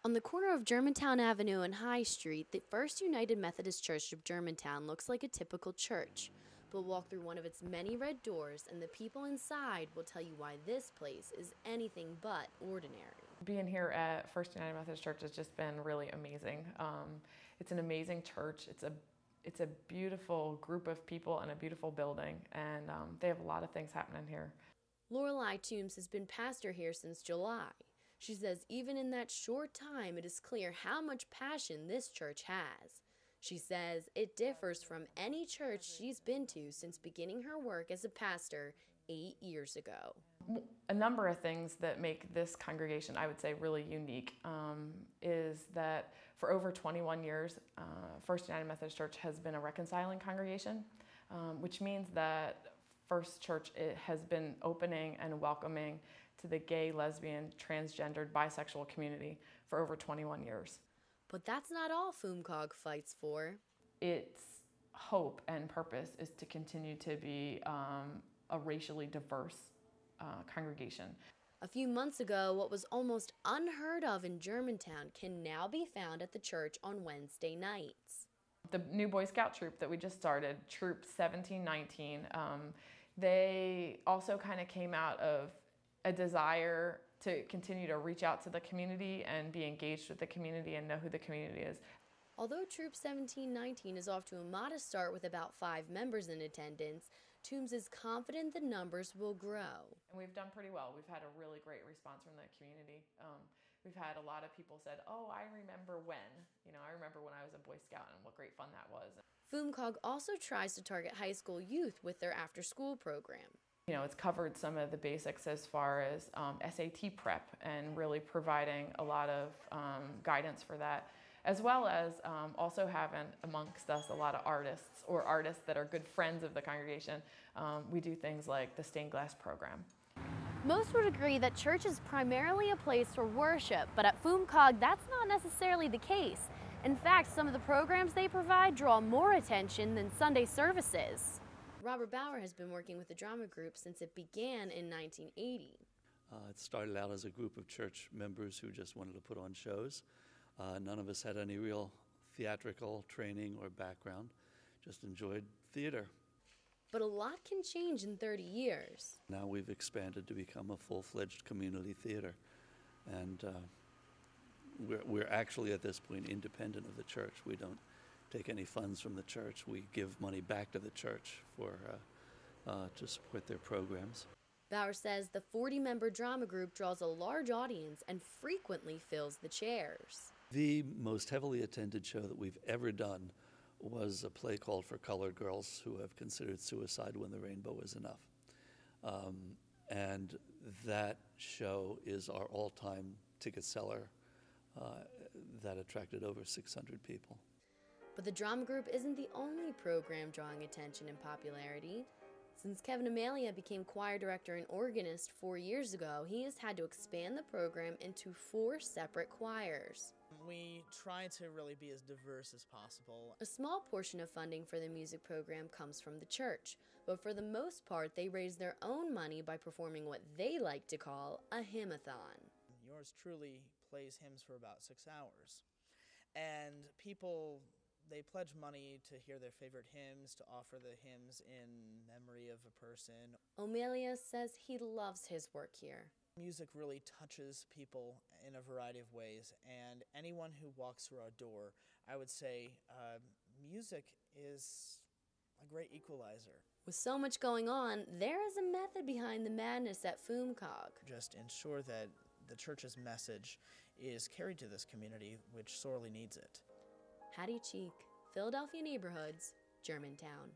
On the corner of Germantown Avenue and High Street, the First United Methodist Church of Germantown looks like a typical church. But walk through one of its many red doors and the people inside will tell you why this place is anything but ordinary. Being here at First United Methodist Church has just been really amazing. It's an amazing church. It's a beautiful group of people and a beautiful building, and they have a lot of things happening here. Lorelei Toombs has been pastor here since July. She says even in that short time, it is clear how much passion this church has. She says it differs from any church she's been to since beginning her work as a pastor 8 years ago. A number of things that make this congregation, I would say, really unique is that for over 21 years, First United Methodist Church has been a reconciling congregation, which means that First Church has been opening and welcoming to the gay, lesbian, transgendered, bisexual community for over 21 years. But that's not all FumCog fights for. Its hope and purpose is to continue to be a racially diverse congregation. A few months ago, what was almost unheard of in Germantown can now be found at the church on Wednesday nights. The new Boy Scout troop that we just started, Troop 1719, they also kind of came out of a desire to continue to reach out to the community and be engaged with the community and know who the community is. Although Troop 1719 is off to a modest start with about 5 members in attendance, Toombs is confident the numbers will grow. And we've done pretty well. We've had a really great response from the community. We've had a lot of people said, oh, I remember when. I remember when I was a Boy Scout and what great fun that was. FumCog also tries to target high school youth with their after-school program. It's covered some of the basics as far as SAT prep and really providing a lot of guidance for that, as well as also having amongst us a lot of artists or artists that are good friends of the congregation. We do things like the stained glass program. Most would agree that church is primarily a place for worship, but at FumCog that's not necessarily the case. In fact, some of the programs they provide draw more attention than Sunday services. Robert Bauer has been working with the drama group since it began in 1980. It started out as a group of church members who just wanted to put on shows. None of us had any real theatrical training or background, just enjoyed theater. But a lot can change in 30 years. Now we've expanded to become a full-fledged community theater. And we're actually at this point independent of the church. We don't take any funds from the church. We give money back to the church to support their programs. Bauer says the 40-member drama group draws a large audience and frequently fills the chairs. The most heavily attended show that we've ever done was a play called For Colored Girls Who Have Considered Suicide When the Rainbow Is Enough. And that show is our all-time ticket seller that attracted over 600 people. But the drama group isn't the only program drawing attention and popularity. Since Kevin Amalia became choir director and organist 4 years ago, he has had to expand the program into 4 separate choirs. We try to really be as diverse as possible. A small portion of funding for the music program comes from the church, but for the most part they raise their own money by performing what they like to call a hymnathon. Yours truly plays hymns for about 6 hours. And people, they pledge money to hear their favorite hymns, to offer the hymns in memory of a person. Omelia says he loves his work here. Music really touches people in a variety of ways, and anyone who walks through our door, I would say music is a great equalizer. With so much going on, there is a method behind the madness at FumCog. Just ensure that the church's message is carried to this community, which sorely needs it. Hattie Cheek, Philadelphia Neighborhoods, Germantown.